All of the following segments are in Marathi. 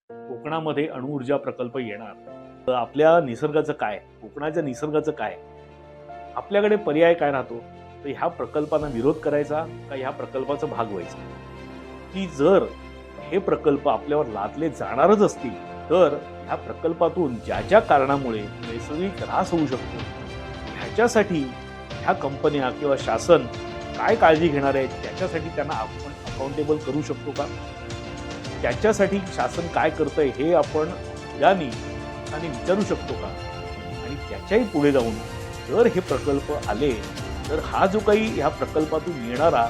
कोकणामध्ये अणुऊर्जा प्रकल्प येणार तर आपल्या निसर्गाचं काय, कोकणाच्या निसर्गाचं काय, आपल्याकडे पर्याय काय राहतो? तर ह्या प्रकल्पांना विरोध करायचा का ह्या प्रकल्पाचा भाग व्हायचा? की जर हे प्रकल्प आपल्यावर लादले जाणारच असतील तर ह्या प्रकल्पातून ज्या ज्या कारणामुळे नैसर्गिक ऱ्हास होऊ शकतो ह्याच्यासाठी ह्या कंपन्या किंवा शासन काय काळजी घेणार आहेत, त्याच्यासाठी त्यांना आपण अकाउंटेबल करू शकतो का? त्याच्यासाठी शासन काय करतंय हे आपण यानी आणि विचारू शकतो का? आणि त्याच्याही पुढे जाऊन जर हे प्रकल्प आले तर हा जो काही ह्या प्रकल्पातून येणारा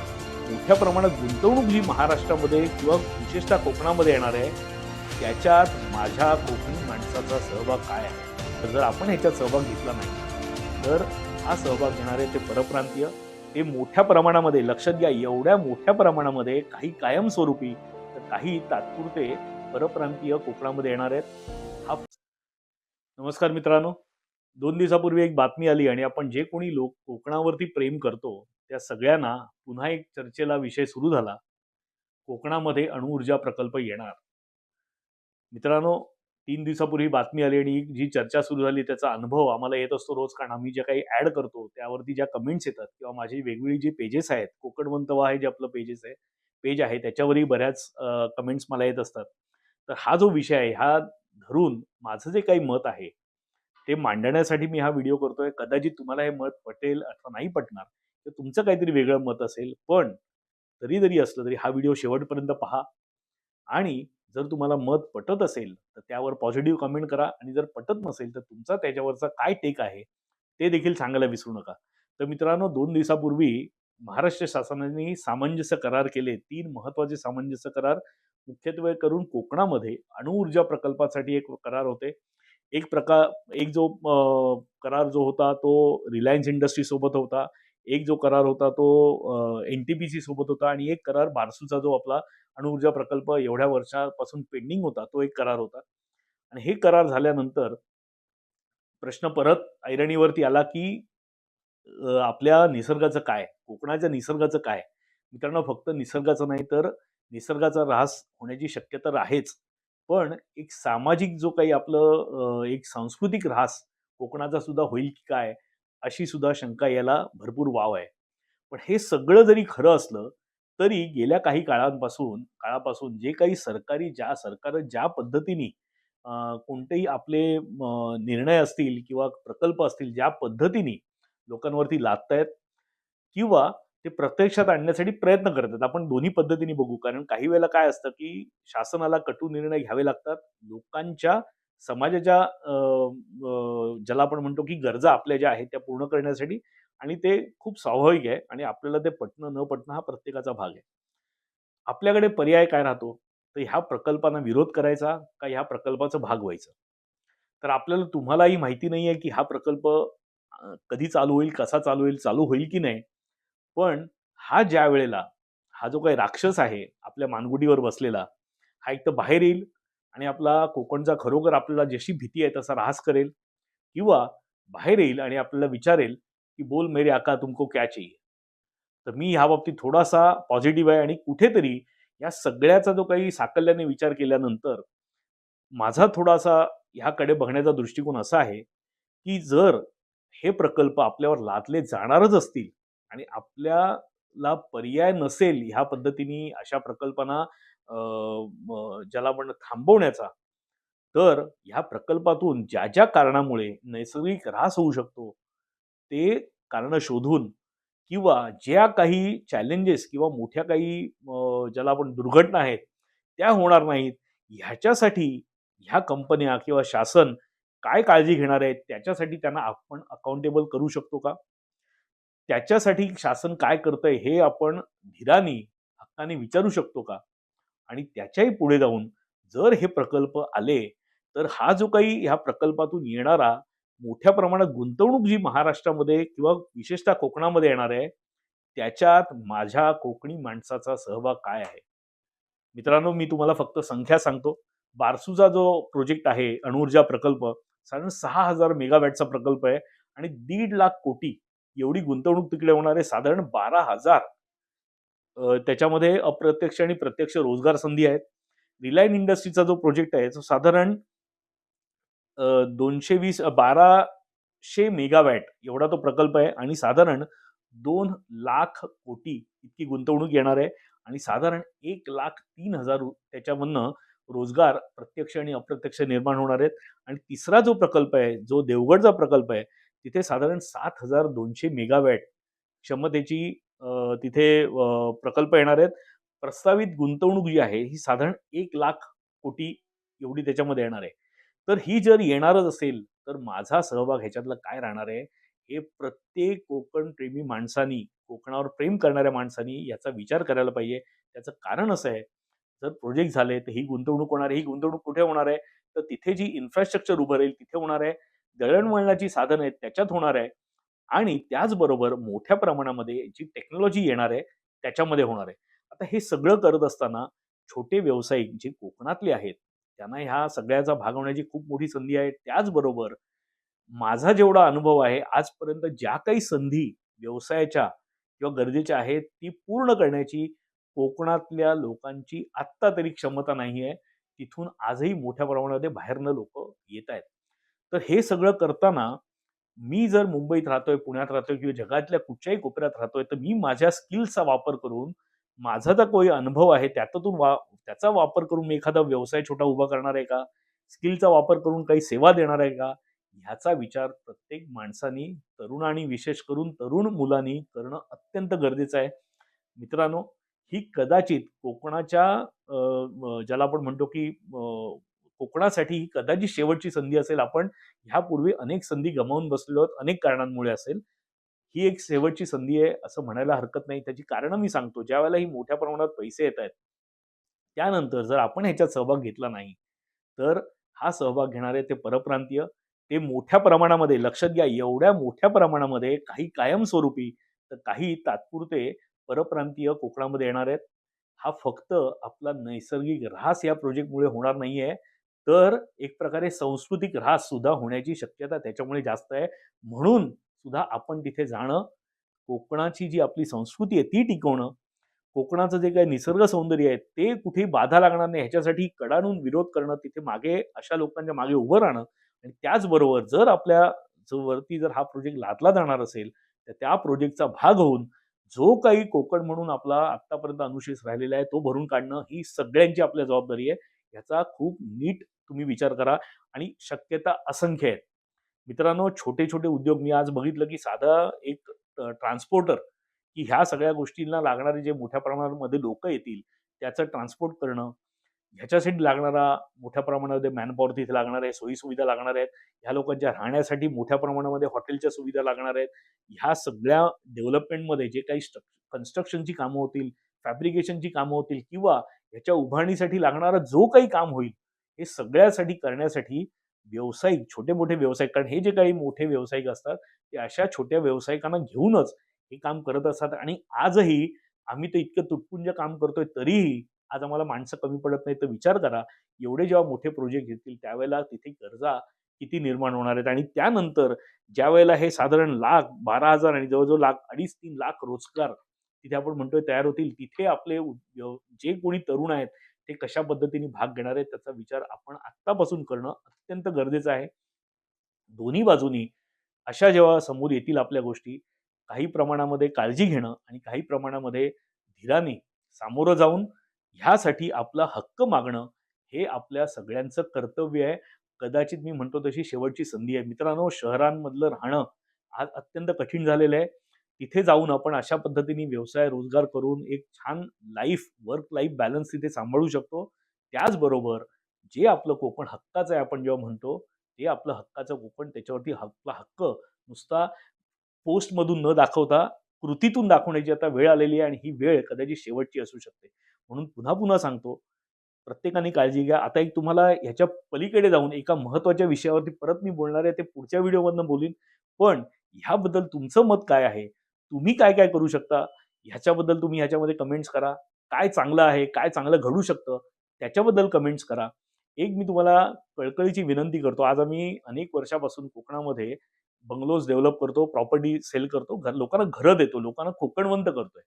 मोठ्या प्रमाणात गुंतवणूक जी महाराष्ट्रामध्ये किंवा विशेषतः कोकणामध्ये येणार आहे त्याच्यात माझ्या कोकणी माणसाचा सहभाग काय आहे? तर जर आपण ह्याच्यात सहभाग घेतला नाही तर हा सहभाग घेणारे ते परप्रांतीय ते मोठ्या प्रमाणामध्ये, लक्षात घ्या, एवढ्या मोठ्या प्रमाणामध्ये काही कायमस्वरूपी तर काही तात्पुरते परप्रांतीय कोकणामध्ये येणार आहेत. हा नमस्कार मित्रांनो. 2 दिवसापूर्वी एक बातमी आली आणि आपण जे कोणी लोक कोकणावरती प्रेम करतो, त्या सगळ्यांना पुन्हा एक चर्चेला विषय सुरू झाला. कोकणामध्ये अणुऊर्जा प्रकल्प येणार. मित्रांनो, 3 दिवसापूर्वी बातमी आली आणि जी चर्चा सुरू झाली त्याचा अनुभव आम्हाला येत असतो रोज, कारण आम्ही जे काही ॲड करतो त्यावरती ज्या कमेंट्स येतात किंवा माझी वेगवेगळी जी पेजेस आहेत, कोकण मंतवा हे जे आपलं पेज आहे त्याच्यावरही बऱ्याच कमेंट्स मला येत असतात. तर हा जो विषय आहे, हा धरून माझं जे काही मत आहे, ते मांडण्यासाठी मी हा व्हिडिओ करतोय. कदाचित तुम्हाला हे मत पटेल अथवा नाही पटणार. तर तुमचं काहीतरी वेगळं मत असेल. पण तरी जरी असलं तरी हा व्हिडिओ शेवटपर्यंत पहा आणि जर तुम्हाला मत पटत असेल, तर त्यावर पॉझिटिव्ह कमेंट करा आणि जर पटत नसेल, तर तुमचा त्याच्यावरचा काय टेक आहे, ते देखील सांगायला विसरू नका. तर मित्रांनो, 2 दिवसापूर्वी महाराष्ट्र शासनाने सामंजस्य करार केले. 3 महत्त्वाचे सामंजस्य करार मुख्यत्वे करून कोकणामध्ये अणुऊर्जा प्रकल्पासाठी एक करार होते. एक जो करार जो होता तो रिलायन्स इंडस्ट्री सोबत होता. एक जो करार होता तो एन-टी-पी-सी सोबत होता आणि एक करार बारसूचा जो आपला अणुऊर्जा प्रकल्प एवढ्या वर्षापासून पेंडिंग होता, तो एक करार होता. आणि हे करार झाल्यानंतर प्रश्न परत ऐरणीवरती आला, की आपल्या निसर्गाचं काय? कोकणाच्या निसर्गाचं काय? मित्रांनो, फक्त निसर्गाचं नाही तर निसर्गाचा ऱ्हास होण्याची शक्यता तर आहेच. पण एक सामाजिक जो काही आपलं एक सांस्कृतिक ऱ्हास कोकणाचा सुद्धा होईल की काय? अशी सुद्धा शंका याला भरपूर वाव आहे. पण हे सगळं जरी खरं असलं, तरी गेल्या काही काळापासून जे काही सरकारं ज्या पद्धतीने कोणतेही आपले निर्णय असतील किंवा प्रकल्प असतील, ज्या पद्धतीने लोकांवरती लादतायत किंवा ते प्रत्यक्षात आणण्यासाठी प्रयत्न करतात. आपण दोन्ही पद्धतीने बघू. कारण काही वेळेला काय असतं, की शासनाला कटू निर्णय घ्यावे लागतात. लोकांच्या समाजाच्या ज्याला आपण म्हणतो, की गरजा आपल्या ज्या आहेत त्या पूर्ण करण्यासाठी आणि ते खूप स्वाभाविक आहे आणि आपल्याला ते पटणं न पटणं हा प्रत्येकाचा भाग आहे. आपल्याकडे पर्याय काय राहतो? तर ह्या प्रकल्पांना विरोध करायचा का ह्या प्रकल्पाचा भाग व्हायचं? तर आपल्याला तुम्हालाही माहिती नाहीये, की हा प्रकल्प कधी चालू होईल, कसा चालू होईल, चालू होईल की नाही? पण हा ज्यावेळेला हा जो काही राक्षस आहे आपल्या मानगुटीवर बसलेला, हा एक तर बाहेर येईल आणि आपला कोकणचा खरोखर आपल्याला जशी भीती आहे तसा ऱ्हास करेल किंवा बाहेर येईल आणि आपल्याला विचारेल, की "बोल मेरे आका तुमको क्या चाहिए?" तर मी ह्या बाबतीत थोडासा पॉझिटिव्ह आहे आणि कुठेतरी या सगळ्याचा जो काही साकल्याने विचार केल्यानंतर माझा थोडासा ह्याकडे बघण्याचा दृष्टिकोन असा आहे, की जर हे प्रकल्प आपल्यावर लादले जाणारच असतील आणि आपल्याला पर्याय नसेल ह्या पद्धतीने अशा प्रकल्पांना ज्याला आपण थांबवण्याचा, तर ह्या प्रकल्पातून ज्या ज्या कारणामुळे नैसर्गिक ऱ्हास होऊ शकतो, ते कारणं शोधून किंवा ज्या काही चॅलेंजेस किंवा मोठ्या काही ज्याला आपण दुर्घटना आहेत, त्या होणार नाहीत. ह्याच्यासाठी ह्या कंपन्या किंवा शासन काय काळजी घेणार आहेत, त्याच्यासाठी त्यांना आपण अकाउंटेबल करू शकतो का? त्याच्यासाठी शासन काय करतंय हे आपण धीराने, हक्काने विचारू शकतो का? आणि त्याच्याही पुढे जाऊन जर हे प्रकल्प आले, तर हा जो काही ह्या प्रकल्पातून येणारा मोठ्या प्रमाणात गुंतवणूक जी महाराष्ट्रामध्ये किंवा विशेषतः कोकणामध्ये येणार आहे, त्याच्यात माझ्या कोकणी माणसाचा सहभाग काय आहे? मित्रांनो, मी तुम्हाला फक्त संख्या सांगतो. बारसूचा जो प्रोजेक्ट आहे, अणुऊर्जा प्रकल्प, साधारण 6,000 मेगावॅटचा प्रकल्प आहे आणि 1.5 लाख कोटी एवढी गुंतवणूक तिकडे होणार आहे. साधारण 12,000 त्याच्यामध्ये अप्रत्यक्ष आणि प्रत्यक्ष रोजगार संधी आहेत. रिलायन्स इंडस्ट्रीचा जो प्रोजेक्ट आहे तो साधारण 220 1200 मेगावॅट एवढा तो प्रकल्प आहे आणि साधारण 2,00,000 कोटी इतकी गुंतवणूक येणार आहे आणि साधारण 1,03,000 त्याच्यामधनं रोजगार प्रत्यक्ष आणि अप्रत्यक्ष निर्माण होणार आहेत. आणि तिसरा जो प्रकल्प आहे, जो देवगडचा प्रकल्प आहे, तिथे साधारण 7,200 मेगावॅट क्षमतेची तिथे प्रकल्प येणार आहेत. प्रस्तावित गुंतवणूक जी आहे ही साधारण 1,00,000 कोटी एवढी त्याच्यामध्ये येणार आहे. तर ही जर येणारच असेल, तर माझा सहभाग ह्याच्यातला काय राहणार आहे, हे प्रत्येक कोकणप्रेमी माणसानी, कोकणावर प्रेम करणाऱ्या माणसानी याचा विचार करायला पाहिजे. त्याचं कारण असं आहे, जर प्रोजेक्ट झाले, तर ही गुंतवणूक होणार आहे. ही गुंतवणूक कुठे होणार आहे? तर तिथे जी इन्फ्रास्ट्रक्चर उभं राहील तिथे होणार आहे. दळणवळणाची साधनं आहेत त्याच्यात होणार आहे आणि त्याचबरोबर मोठ्या प्रमाणामध्ये जी टेक्नॉलॉजी येणार आहे, त्याच्यामध्ये होणार आहे. आता हे सगळं करत असताना छोटे व्यावसायिक जे कोकणातले आहेत, त्यांना ह्या सगळ्याचा भाग होण्याची खूप मोठी संधी आहे. त्याचबरोबर माझा जेवढा अनुभव आहे आजपर्यंत ज्या काही संधी व्यवसायाच्या किंवा गरजेच्या आहेत, ती पूर्ण करण्याची कोकणातल्या लोकांची आत्ता तरी क्षमता नाहीये. तिथून आजही मोठ्या प्रमाणामध्ये बाहेरनं लोकं येतायत. तर हे सगळं करताना मी जर मुंबईत राहतोय, पुण्यात राहतोय किंवा जगातल्या कुठच्याही कोपऱ्यात राहतोय, तर मी माझ्या स्किल्सचा वापर करून, माझा जो काही अनुभव आहे त्याच्यातून त्याचा वापर करून मी एखादा व्यवसाय छोटा उभा करणार आहे का? स्किलचा वापर करून काही सेवा देणार आहे का? ह्याचा विचार प्रत्येक माणसानी, तरुणांनी विशेष करून तरुण मुलांनी करणं अत्यंत गरजेचं आहे. मित्रांनो, ही कदाचित कोकणाच्या ज्याला आपण म्हणतो की कोकणासाठी ही कदाचित शेवटची संधी असेल. आपण ह्यापूर्वी अनेक संधी गमावून बसलेलो आहोत, अनेक कारणांमुळे असेल. ही एक शेवटची संधी आहे असं म्हणायला हरकत नाही. त्याची कारणं मी सांगतो. ज्यावेळेला ही मोठ्या प्रमाणात पैसे येतायत, त्यानंतर जर आपण ह्याच्यात सहभाग घेतला नाही, तर हा सहभाग घेणारे ते परप्रांतीय, ते मोठ्या प्रमाणामध्ये लक्षात घ्या, एवढ्या मोठ्या प्रमाणामध्ये काही कायमस्वरूपी, तर काही तात्पुरते परप्रांतीय कोकणामध्ये येणार आहेत. हा फक्त आपला नैसर्गिक ऱ्हास या प्रोजेक्टमुळे होणार नाहीये, तर एक प्रकारे सांस्कृतिक ऱ्हास सुद्धा होण्याची शक्यता त्याच्यामुळे जास्त आहे. म्हणून सुद्धा आपण तिथे जाणं, कोकणाची जी आपली संस्कृती आहे ती टिकवणं, कोकणाचं जे काही निसर्ग सौंदर्य आहे ते कुठेही बाधा लागणार नाही ह्याच्यासाठी कडाडून विरोध करणं, तिथे मागे अशा लोकांच्या मागे उभं राहणं आणि त्याचबरोबर जर आपल्या वरती जर हा प्रोजेक्ट लादला जाणार असेल, तर त्या प्रोजेक्टचा भाग होऊन जो काही कोकण म्हणून आपला आत्तापर्यंत अनुशेष राहिलेला आहे तो भरून काढणं ही सगळ्यांची आपल्या जबाबदारी आहे. याचा खूप नीट तुम्ही विचार करा आणि शक्यता असंख्य आहेत. मित्रांनो, छोटे-छोटे उद्योग मी आज बघितलं की साधा एक ट्रान्सपोर्टर की ह्या सगळ्या गोष्टींना लागणारे जे मोठ्या प्रमाणामध्ये लोकं येतील, त्याचं ट्रान्सपोर्ट करणं, ह्याच्यासाठी लागणारा मोठ्या प्रमाणामध्ये मॅनपॉवर तिथे लागणार आहे, सोयी-सुविधा लागणार आहेत. ह्या लोकांच्या राहण्यासाठी मोठ्या प्रमाणामध्ये हॉटेलच्या सुविधा लागणार आहेत. ह्या सगळ्या डेव्हलपमेंटमध्ये जे काही कन्स्ट्रक्शनची कामं होतील, फॅब्रिकेशनची कामं होतील किंवा ह्याच्या उभारणीसाठी लागणारा जो काही काम होईल, हे सगळ्यासाठी करण्यासाठी व्यावसायिक, छोटे-मोठे व्यावसायिक कारण हे जे काही मोठे व्यावसायिक असतात, ते अशा छोट्या व्यावसायिकांना घेऊनच हे काम करत असतात आणि आजही आम्ही तर इतकं तुटपुंज काम करतोय तरीही आज आम्हाला माणसं कमी पडत नाही. तर विचार करा, एवढे जेव्हा मोठे प्रोजेक्ट येतील त्यावेळेला तिथे गरजा किती निर्माण होणार आहेत आणि त्यानंतर ज्यावेळेला हे साधारण 1,00,000, 12,000 आणि जवळ-जवळ 2,50,000-3 लाख रोजगार तिथे आपण म्हणतोय तयार होतील. तिथे आपले जे कोणी तरुण आहेत, ते कशा पद्धतीने भाग घेणार आहेत त्याचा विचार आपण आत्तापासून करणं अत्यंत गरजेचं आहे. दोन्ही बाजूनी अशा जेव्हा समोर येतील आपल्या गोष्टी, काही प्रमाणामध्ये काळजी घेणं आणि काही प्रमाणामध्ये धीराने सामोरं जाऊन ह्यासाठी आपला हक्क मागणं, हे आपल्या सगळ्यांचं कर्तव्य आहे. कदाचित मी म्हणतो तशी शेवटची संधी आहे. मित्रांनो, शहरांमधलं राहणं आज अत्यंत कठीण झालेलं आहे. तिथे जाऊन आपण अशा पद्धतीने व्यवसाय, रोजगार करून एक छान वर्क लाईफ बॅलन्स तिथे सांभाळू शकतो. त्याचबरोबर जे आपलं कोकण हक्काचं आहे आपण जेव्हा म्हणतो, ते आपलं हक्काचं कोकण त्याच्यावरती आपला हक्क नुसता पोस्टमधून न दाखवता कृतीतून दाखवण्याची आता वेळ आलेली आहे आणि ही वेळ कदाचित शेवटची असू शकते. म्हणून पुन्हा-पुन्हा सांगतो, प्रत्येकाने काळजी घ्या. आता एक तुम्हाला ह्याच्या पलीकडे जाऊन एका महत्त्वाच्या विषयावरती परत मी बोलणार आहे. ते पुढच्या व्हिडिओमधनं बोलीन. पण ह्याबद्दल तुमचं मत काय आहे? तुम्ही काय-काय करू शकता? ह्याच्याबद्दल तुम्ही ह्याच्यामध्ये कमेंट्स करा. काय चांगलं आहे? काय चांगलं घडू शकतं? त्याच्याबद्दल कमेंट्स करा. एक मी तुम्हाला कळकळीची विनंती करतो. आज आम्ही अनेक वर्षापासून कोकणामध्ये बंगलोज डेव्हलप करतो, प्रॉपर्टी सेल करतो, लोकांना घरं देतो, लोकांना कोकणवंत करतोय.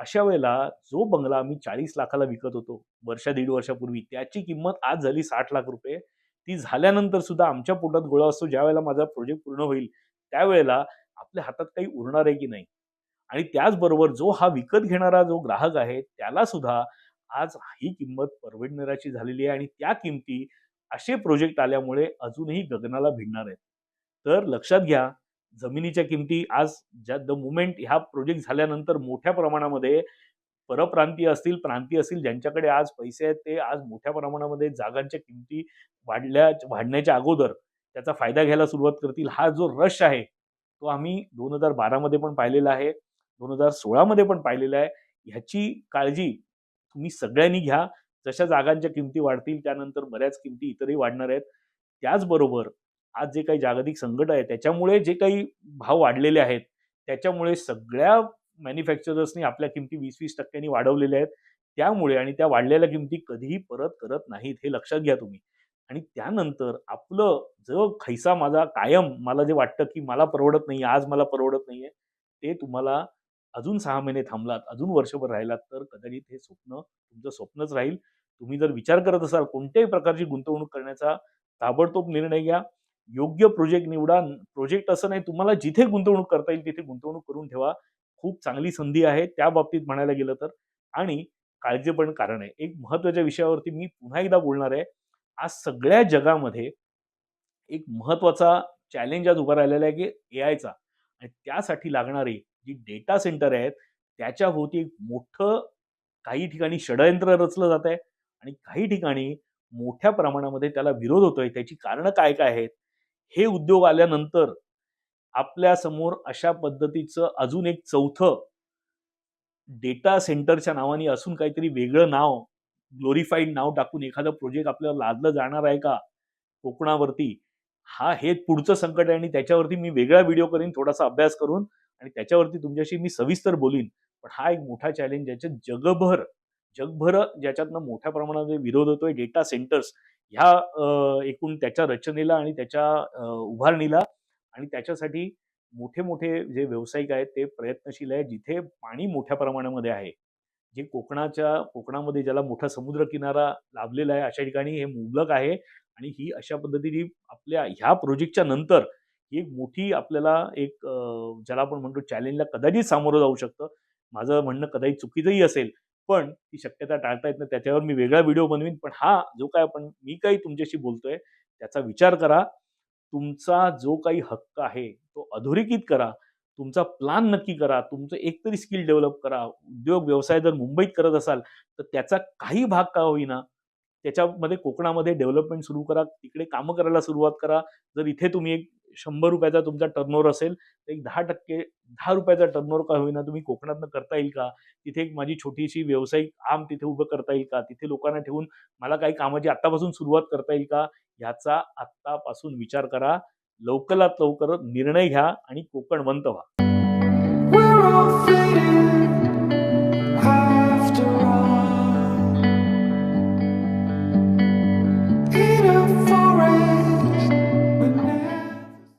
अशा वेळेला जो बंगला आम्ही 40 लाखाला विकत होतो वर्ष दीड वर्षापूर्वी, त्याची किंमत आज झाली 60 लाख रुपये. ती झाल्यानंतर सुद्धा आमच्या पोटात गोळा असतो, ज्यावेळेला माझा प्रोजेक्ट पूर्ण होईल, त्यावेळेला आपल्या हातात काही उरणार आहे की नाही? आणि त्याचबरोबर जो हा विकत घेणारा जो ग्राहक आहे, त्याला सुद्धा आज ही किंमत परवडणाऱ्याची झालेली आहे आणि त्या किमती असे प्रोजेक्ट आल्यामुळे अजूनही गगनाला भिडणार आहेत. तर लक्षात घ्या, जमिनीच्या किमती आज ज्या द मोमेंट ह्या प्रोजेक्ट झाल्यानंतर मोठ्या प्रमाणामध्ये परप्रांतीय असतील, प्रांतीय असतील, ज्यांच्याकडे आज पैसे आहेत, ते आज मोठ्या प्रमाणामध्ये जागांच्या किमती वाढण्याच्या अगोदर त्याचा फायदा घ्यायला सुरुवात करतील. हा जो रश आहे, तो आम्ही 2012 मध्ये पण पाहिलेला आहे, 2016 मध्ये पण पाहिलेला आहे. ह्याची काळजी तुम्ही सगळ्यांनी घ्या. जशा जागांच्या किमती वाढतील, त्यानंतर बऱ्याच किमती इतरही वाढणार आहेत. त्याचबरोबर आज जे काही जागतिक संकट आहे, त्याच्यामुळे जे काही भाव वाढलेले आहेत, त्याच्यामुळे सगळ्या मॅन्युफॅक्चरर्सनी आपल्या किमती 20-20% वाढवलेल्या आहेत. त्यामुळे आणि त्या वाढलेल्या किमती कधीही परत करत नाहीत, हे लक्षात घ्या तुम्ही. आणि त्यानंतर आपलं जो खैसा माझा कायम मला जे वाटतं, की मला परवडत नाहीये, आज मला परवडत नाहीये, ते तुम्हाला अजून 6 महिने थांबलात, अजून वर्षभर राहिलात, तर कदाचित हे स्वप्न तुमचं स्वप्नच राहील. तुम्ही जर विचार करत असाल कोणत्याही प्रकारची गुंतवणूक करण्याचा, ताबडतोब निर्णय घ्या. योग्य प्रोजेक्ट निवडा. प्रोजेक्ट असं नाही, तुम्हाला जिथे गुंतवणूक करता येईल तिथे गुंतवणूक करून ठेवा. खूप चांगली संधी आहे त्या बाबतीत म्हणायला गेलं तर. आणि काळजी पण कारण आहे. एक महत्त्वाच्या विषयावरती मी पुन्हा एकदा बोलणार आहे. आज सगळ्या जगामध्ये एक महत्त्वाचा चॅलेंज आज उभा राहिलेला आहे, की एआयचा आणि त्यासाठी लागणारी जी डेटा सेंटर आहेत, त्याच्याभोवती एक मोठं काही ठिकाणी षडयंत्र रचलं जात आहे आणि काही ठिकाणी मोठ्या प्रमाणामध्ये त्याला विरोध होतोय. त्याची कारणं काय-काय आहेत? हे उद्योग आल्यानंतर आपल्यासमोर अशा पद्धतीचं अजून एक चौथं डेटा सेंटरच्या नावाने असून काहीतरी वेगळं नाव, ग्लोरिफाईड नाव टाकून एखादं प्रोजेक्ट आपल्याला लादलं जाणार आहे का कोकणावरती? हे पुढचं संकट आहे आणि त्याच्यावरती मी वेगळा व्हिडिओ करीन थोडासा अभ्यास करून आणि त्याच्यावरती तुमच्याशी मी सविस्तर बोलीन. पण हा एक मोठा चॅलेंज ज्याच्यात जगभर ज्याच्यातनं मोठ्या प्रमाणामध्ये विरोध होतोय डेटा सेंटर्स ह्या एकूण त्याच्या रचनेला आणि त्याच्या उभारणीला आणि त्याच्यासाठी मोठे-मोठे जे व्यावसायिक आहेत ते प्रयत्नशील आहेत. जिथे पाणी मोठ्या प्रमाणामध्ये आहे, जे कोकणामध्ये ज्याला मोठा समुद्रकिनारा लाभलेला आहे, अशा ठिकाणी हे मुबलक आहे आणि ही अशा पद्धतीने आपल्या ह्या प्रोजेक्टच्या नंतर ही एक मोठी आपल्याला एक ज्याला आपण म्हणतो चॅलेंजला कदाचित सामोरं जाऊ शकतं. माझं म्हणणं कदाचित चुकीचंही असेल, पण ती शक्यता टाळता येत नाही. त्याच्यावर मी वेगळा व्हिडिओ बनवीन. पण जो काय मी काही तुमच्याशी बोलतोय, त्याचा विचार करा. तुमचा जो काही हक्क आहे, तो अधोरेखित करा. तुमचा प्लॅन नक्की करा. तुमचं एकतरी स्किल डेव्हलप करा. उद्योग व्यवसाय जर मुंबईत करत असाल, तर त्याचा काही भाग का होईना, त्याच्यामध्ये कोकणामध्ये डेव्हलपमेंट सुरू करा. तिकडे कामं करायला सुरुवात करा. जर इथे तुम्ही एक ₹100 चा तुमचा टर्नओव्हर असेल, तर एक 10% ₹10 चा टर्नओव्हर का होईना तुम्ही कोकणातनं करता येईल का? तिथे एक माझी छोटीशी व्यावसायिक आर्म तिथे उभं करता येईल का? तिथे लोकांना ठेवून मला काही कामाची आत्तापासून सुरुवात करता येईल का? ह्याचा आत्तापासून विचार करा. लवकरात लवकर निर्णय घ्या आणि कोकणवंत व्हा. We're all fading.